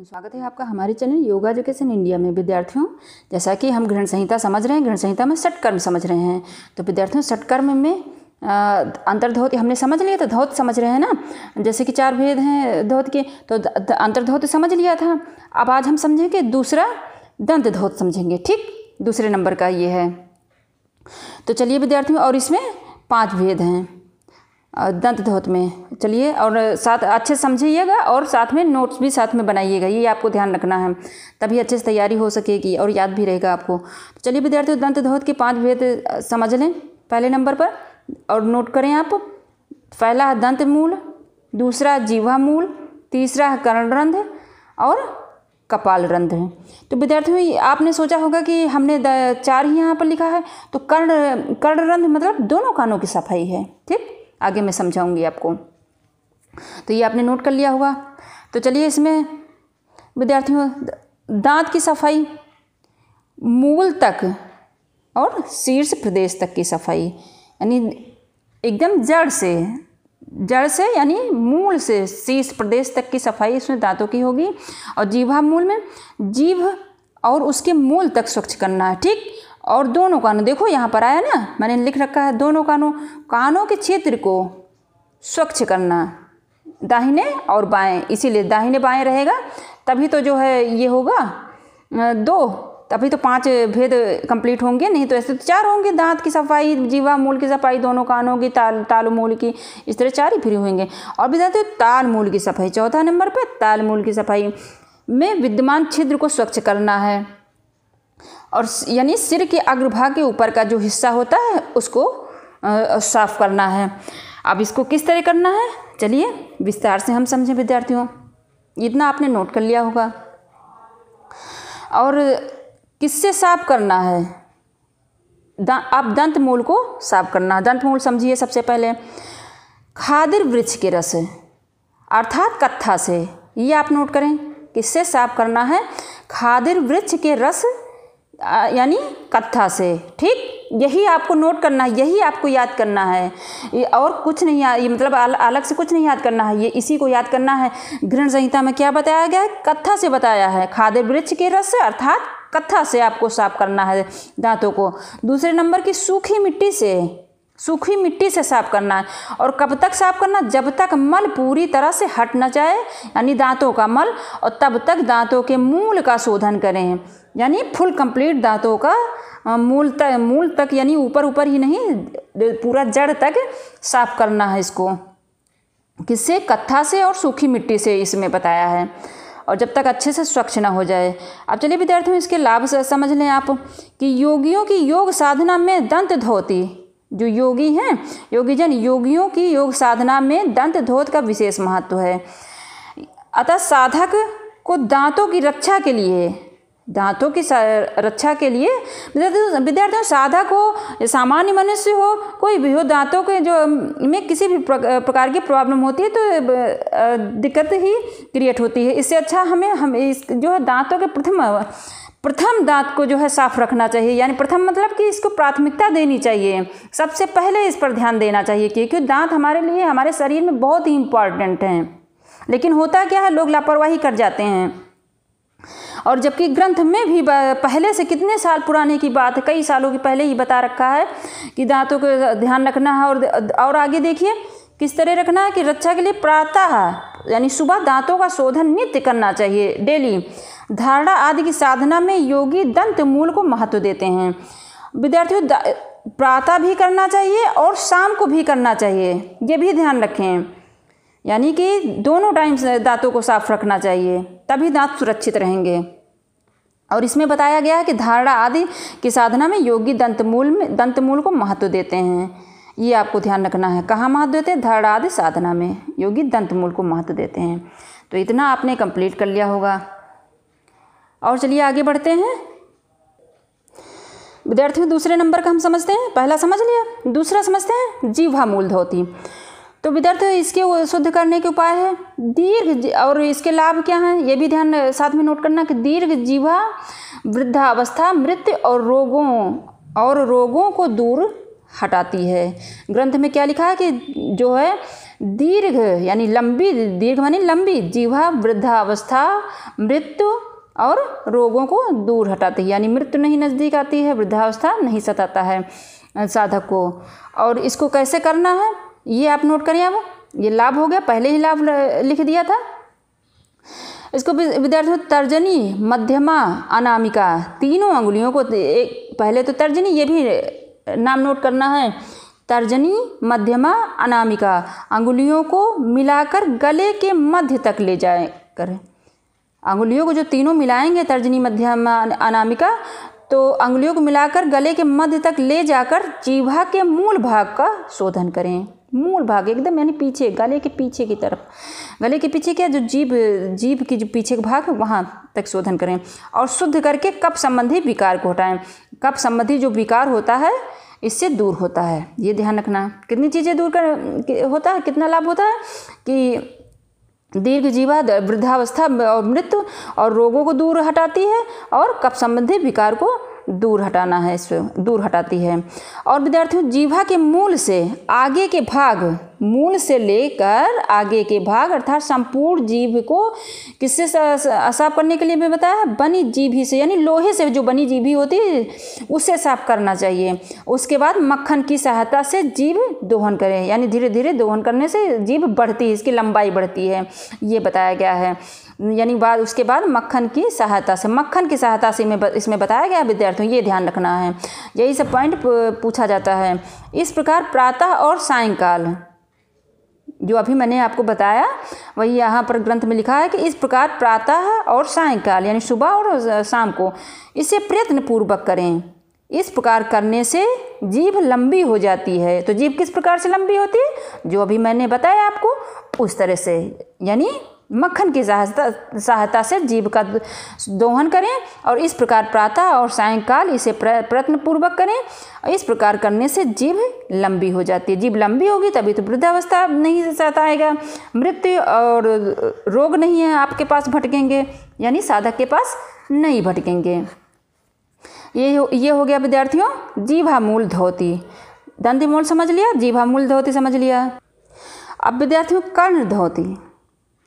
विद्यार्थियों, स्वागत है आपका हमारे चैनल योगा एजुकेशन इंडिया में। विद्यार्थियों, जैसा कि हम ग्रहण संहिता समझ रहे हैं, ग्रहण संहिता में षटकर्म समझ रहे हैं। तो विद्यार्थियों, षटकर्म में अंतर्धौत हमने समझ लिया था, धौत समझ रहे हैं ना। जैसे कि 4 भेद हैं धौत के, तो अंतर्धौत समझ लिया था। अब आज हम समझेंगे दूसरा दंत धौत समझेंगे। ठीक, दूसरे नंबर का ये है। तो चलिए विद्यार्थियों, और इसमें 5 भेद हैं दंत धौत में। चलिए, और साथ अच्छे समझिएगा और साथ में नोट्स भी साथ में बनाइएगा, ये आपको ध्यान रखना है, तभी अच्छे से तैयारी हो सकेगी और याद भी रहेगा आपको। तो चलिए विद्यार्थियों, दंत धौत के 5 भेद समझ लें पहले नंबर पर, और नोट करें आप। पहला है दंत मूल, दूसरा जिह्वा मूल, तीसरा है कर्णरंध्र और कपाल रंध्र। तो विद्यार्थियों, आपने सोचा होगा कि हमने 4 ही यहाँ पर लिखा है, तो कर्णरंध्र मतलब दोनों कानों की सफाई है। ठीक, आगे मैं समझाऊंगी आपको, तो ये आपने नोट कर लिया होगा। तो चलिए, इसमें विद्यार्थियों दांत की सफाई मूल तक और शीर्ष प्रदेश तक की सफाई, यानी एकदम जड़ से यानी मूल से शीर्ष प्रदेश तक की सफाई इसमें दांतों की होगी। और जीवा मूल में जीभ और उसके मूल तक स्वच्छ करना है। ठीक, और दोनों कानों, देखो यहाँ पर आया ना, मैंने लिख रखा है दोनों कानों के क्षेत्र को स्वच्छ करना, दाहिने और बाएं। इसीलिए दाहिने बाएं रहेगा, तभी तो जो है ये होगा 2, तभी तो 5 भेद कंप्लीट होंगे, नहीं तो ऐसे तो 4 होंगे। दांत की सफाई, जीवा मूल की सफाई, दोनों कानों की, तालु मूल की, इस तरह 4 ही फ्री होंगे। और भी बताते हो ताल मूल की सफाई, चौथा नंबर पे ताल मूल की सफाई में विद्यमान छिद्र को स्वच्छ करना है, और यानी सिर के अग्रभाग के ऊपर का जो हिस्सा होता है उसको साफ करना है। अब इसको किस तरह करना है, चलिए विस्तार से हम समझें विद्यार्थियों। इतना आपने नोट कर लिया होगा। और किससे साफ करना है, अब दंत मूल को साफ करना है। दंत मूल समझिए सबसे पहले, खादिर वृक्ष के रस अर्थात कत्था से, ये आप नोट करें, किससे साफ करना है, खादिर वृक्ष के रस यानी कत्था से। ठीक, यही आपको नोट करना है, यही आपको याद करना है, और कुछ नहीं, ये मतलब अलग से कुछ नहीं याद करना है, ये इसी को याद करना है। ग्रहण संहिता में क्या बताया गया है, कत्था से बताया है, खादिर वृक्ष के रस अर्थात कत्था से आपको साफ करना है दांतों को। दूसरे नंबर की सूखी मिट्टी से साफ करना है। और कब तक साफ करना, जब तक मल पूरी तरह से हट न जाए, यानी दांतों का मल, और तब तक दांतों के मूल का शोधन करें, यानी फुल कंप्लीट दांतों का मूल तक यानी ऊपर ही नहीं, पूरा जड़ तक साफ करना है इसको। किससे, कत्था से और सूखी मिट्टी से इसमें बताया है, और जब तक अच्छे से स्वच्छ ना हो जाए। अब चलिए विद्यार्थियों, इसके लाभ समझ लें आप कि योगियों की योग साधना में दंत धौती, जो योगी हैं योगीजन, योगियों की योग साधना में दंत धौत का विशेष महत्व है। अतः साधक को दांतों की रक्षा के लिए विद्यार्थियों, साधक हो, सामान्य मनुष्य हो, कोई भी हो, दांतों के जो में किसी भी प्रकार की प्रॉब्लम होती है तो दिक्कत ही क्रिएट होती है। इससे अच्छा हमें इस जो है दांतों के प्रथम दांत को जो है साफ रखना चाहिए, यानी प्रथम मतलब कि इसको प्राथमिकता देनी चाहिए, सबसे पहले इस पर ध्यान देना चाहिए, क्योंकि दांत हमारे लिए, हमारे शरीर में बहुत ही इम्पॉर्टेंट हैं। लेकिन होता क्या है, लोग लापरवाही कर जाते हैं। और जबकि ग्रंथ में भी पहले से कितने साल पुराने की बात है, कई सालों की पहले ही बता रखा है कि दांतों को ध्यान रखना है। और आगे देखिए किस तरह रखना है कि रक्षा के लिए प्रातः यानी सुबह दांतों का शोधन नित्य करना चाहिए, डेली। धारणा आदि की साधना में योगी दंत मूल को महत्व देते हैं। विद्यार्थियों, प्रातः भी करना चाहिए और शाम को भी करना चाहिए, ये भी ध्यान रखें, यानी कि दोनों टाइम से दांतों को साफ रखना चाहिए, तभी दांत सुरक्षित रहेंगे। और इसमें बताया गया है कि धारणा आदि की साधना में योगी दंत मूल को महत्व देते हैं, ये आपको ध्यान रखना है। कहाँ महत्व देते हैं, धारणा आदि साधना में योगी दंत मूल को महत्व देते हैं। तो इतना आपने कंप्लीट कर लिया होगा। और चलिए आगे बढ़ते हैं विद्यार्थियों, दूसरे नंबर का हम समझते हैं। पहला समझ लिया, दूसरा समझते हैं जिह्वा मूल धौती। तो विद्यार्थियों, इसके शुद्ध करने के उपाय है दीर्घ, और इसके लाभ क्या हैं ये भी ध्यान साथ में नोट करना कि दीर्घ जिह्वा वृद्धावस्था, मृत्यु और रोगों को दूर हटाती है। ग्रंथ में क्या लिखा है कि जो है दीर्घ यानी लंबी, दीर्घ मानी लंबी जिह्वा वृद्धावस्था, मृत्यु और रोगों को दूर हटाती है, यानी मृत्यु नहीं नज़दीक आती है, वृद्धावस्था नहीं सताता है साधक को। और इसको कैसे करना है ये आप नोट करिए। अब ये लाभ हो गया, पहले ही लाभ लिख दिया था। इसको विद्यार्थियों तर्जनी, मध्यमा, अनामिका तीनों अंगुलियों को एक, पहले तो तर्जनी, ये भी नाम नोट करना है। तर्जनी, मध्यमा, अनामिका अंगुलियों को मिलाकर गले के मध्य तक ले जाए कर, अंगुलियों को जो तीनों मिलाएंगे तर्जनी, मध्यमा, अनामिका, तो अंगुलियों को मिलाकर गले के मध्य तक ले जाकर जिह्वा के मूल भाग का शोधन करें। मूल भाग एकदम यानी पीछे, गले के पीछे की तरफ, गले के पीछे क्या, जो जीभ की जो पीछे का भाग वहाँ तक शोधन करें और शुद्ध करके कफ संबंधी विकार को हटाएं। कफ संबंधी जो विकार होता है इससे दूर होता है, ये ध्यान रखना। कितनी चीज़ें दूर कर होता है, कितना लाभ होता है कि दीर्घ जीवा वृद्धावस्था और मृत्यु और रोगों को दूर हटाती है और कफ संबंधी विकार को दूर हटाना है, इससे दूर हटाती है। और विद्यार्थियों जिह्वा के मूल से आगे के भाग, मूल से लेकर आगे के भाग अर्थात संपूर्ण जीभ को किससे साफ करने के लिए मैं बताया, बनी जीभी से, यानी लोहे से जो बनी जीभी होती है उससे साफ करना चाहिए। उसके बाद मक्खन की सहायता से जीभ दोहन करें, यानी धीरे धीरे दोहन करने से जीभ बढ़ती है, इसकी लंबाई बढ़ती है, ये बताया गया है। यानी बाद उसके बाद मक्खन की सहायता से, मक्खन की सहायता से इसमें बताया गया विद्यार्थियों, ये ध्यान रखना है, यही सब पॉइंट पूछा जाता है। इस प्रकार प्रातः और सायंकाल, जो अभी मैंने आपको बताया वही यहाँ पर ग्रंथ में लिखा है कि इस प्रकार प्रातः और सायंकाल यानी सुबह और शाम को इसे प्रयत्नपूर्वक करें। इस प्रकार करने से जीभ लंबी हो जाती है। तो जीभ किस प्रकार से लंबी होती है, जो अभी मैंने बताया आपको उस तरह से, यानी मक्खन की सहायता से जीभ का दोहन करें और इस प्रकार प्रातः और सायंकाल इसे प्रयत्नपूर्वक करें। इस प्रकार करने से जीभ लंबी हो जाती है। जीभ लंबी होगी तभी तो वृद्धावस्था नहीं सताएगा, मृत्यु और रोग नहीं है आपके पास भटकेंगे, यानी साधक के पास नहीं भटकेंगे। ये हो गया विद्यार्थियों जीभा मूल धोती। दंती मूल समझ लिया, जीभा मूल धोती समझ लिया। अब विद्यार्थियों कर्ण धोती,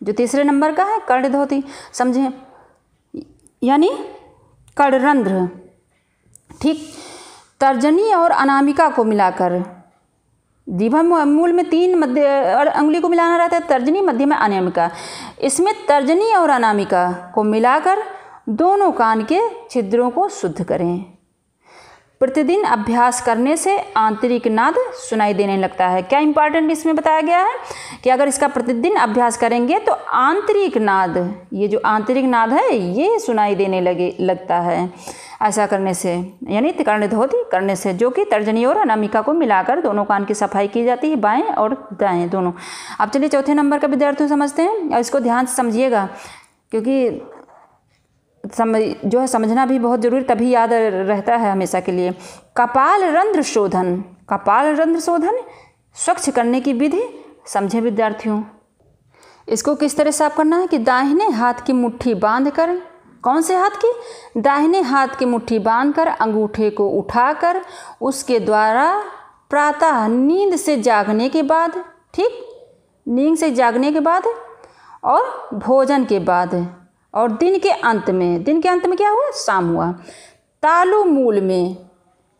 जो तीसरे नंबर का है, कर्ण धोती समझें, यानी कर्णरंध्र। ठीक, तर्जनी और अनामिका को मिलाकर, जीभा मूल में 3 मध्य अंगुली को मिलाना रहता है, तर्जनी, मध्य में अनामिका। इसमें तर्जनी और अनामिका को मिलाकर दोनों कान के छिद्रों को शुद्ध करें। प्रतिदिन अभ्यास करने से आंतरिक नाद सुनाई देने लगता है। क्या इंपॉर्टेंट इसमें बताया गया है कि अगर इसका प्रतिदिन अभ्यास करेंगे तो आंतरिक नाद, ये जो आंतरिक नाद है ये सुनाई देने लगता है ऐसा करने से, यानी कर्ण धोती करने से, जो कि तर्जनी और अनामिका को मिलाकर दोनों कान की सफाई की जाती है, बाएं और दाएं दोनों। अब चलिए चौथे नंबर का विद्यार्थियों समझते हैं, और इसको ध्यान से समझिएगा क्योंकि जो है समझना भी बहुत जरूरी, तभी याद रहता है हमेशा के लिए। कपाल रंध्र शोधन, कपाल रंध्र शोधन स्वच्छ करने की विधि समझे विद्यार्थियों। इसको किस तरह साफ करना है कि दाहिने हाथ की मुट्ठी बांधकर, कौन से हाथ की, दाहिने हाथ की मुट्ठी बांधकर अंगूठे को उठाकर उसके द्वारा प्रातः नींद से जागने के बाद, ठीक, नींद से जागने के बाद और भोजन के बाद और दिन के अंत में, दिन के अंत में क्या हुआ, शाम हुआ, तालु मूल में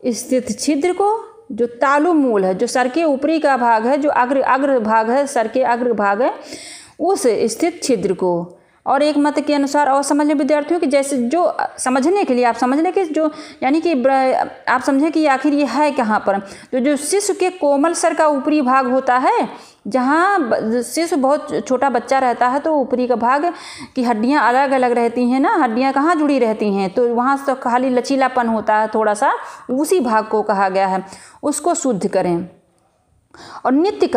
स्थित छिद्र को, जो तालु मूल है, जो सर के ऊपरी का भाग है, जो अग्र भाग है, सर के अग्र भाग है, उस स्थित छिद्र को। और एक मत के अनुसार और समझ लें विद्यार्थियों कि जैसे जो समझने के लिए आप समझ लें कि जो, यानी कि आप समझें कि आखिर ये है कहाँ पर, तो जो शिशु के कोमल सर का ऊपरी भाग होता है, जहाँ शिशु बहुत छोटा बच्चा रहता है तो ऊपरी का भाग की हड्डियाँ अलग अलग रहती हैं ना, हड्डियाँ कहाँ जुड़ी रहती हैं, तो वहाँ तो खाली लचीलापन होता है थोड़ा सा, उसी भाग को कहा गया है, उसको शुद्ध करें। और नित्य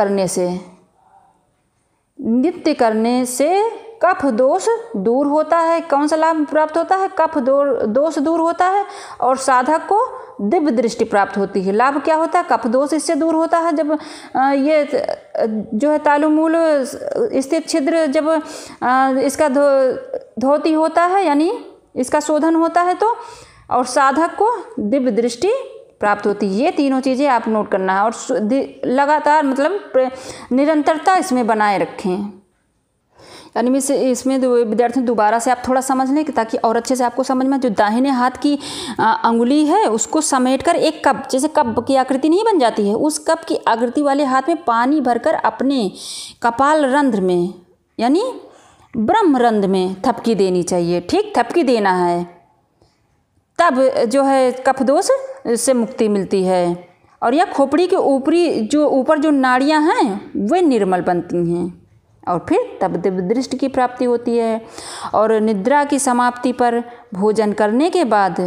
करने से कफ दोष दूर होता है। कौन सा लाभ प्राप्त होता है, कफ दोष दूर होता है और साधक को दिव्य दृष्टि प्राप्त होती है। लाभ क्या होता है, कफ दोष इससे दूर होता है जब ये जो है तालुमूल स्थित छिद्र जब इसका धोती होता है, यानी इसका शोधन होता है तो, और साधक को दिव्य दृष्टि प्राप्त होती है। ये तीनों चीज़ें आप नोट करना है और लगातार मतलब निरंतरता इसमें बनाए रखें। यानी इसमें विद्यार्थियों दोबारा से आप थोड़ा समझ लें ताकि और अच्छे से आपको समझ में। जो दाहिने हाथ की अंगुली है उसको समेटकर एक कप, जैसे कप की आकृति नहीं बन जाती है, उस कप की आकृति वाले हाथ में पानी भरकर अपने कपाल रंध्र में यानी ब्रह्म रंध्र में थपकी देनी चाहिए। ठीक, थपकी देना है, तब जो है कफ दोष से मुक्ति मिलती है और यह खोपड़ी के ऊपर जो नाड़ियाँ हैं वे निर्मल बनती हैं और फिर तब दिव्य दृष्टि की प्राप्ति होती है। और निद्रा की समाप्ति पर भोजन करने के बाद,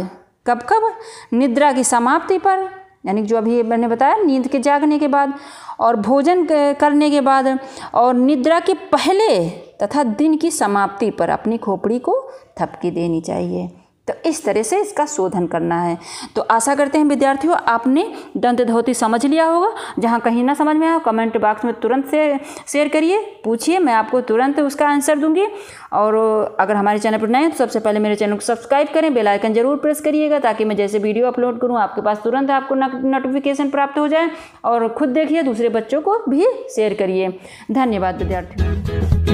कब निद्रा की समाप्ति पर, यानी जो अभी मैंने बताया नींद के जागने के बाद और भोजन करने के बाद और निद्रा के पहले तथा दिन की समाप्ति पर अपनी खोपड़ी को थपकी देनी चाहिए। तो इस तरह से इसका शोधन करना है। तो आशा करते हैं विद्यार्थियों आपने दंत धोती समझ लिया होगा। जहाँ कहीं ना समझ में आए कमेंट बॉक्स में तुरंत से शेयर करिए, पूछिए, मैं आपको तुरंत उसका आंसर दूंगी। और अगर हमारे चैनल पर नए हैं तो सबसे पहले मेरे चैनल को सब्सक्राइब करें, बेल आइकन जरूर प्रेस करिएगा ताकि मैं जैसे वीडियो अपलोड करूँ आपके पास तुरंत आपको नोटिफिकेशन प्राप्त हो जाए। और खुद देखिए, दूसरे बच्चों को भी शेयर करिए। धन्यवाद विद्यार्थियों।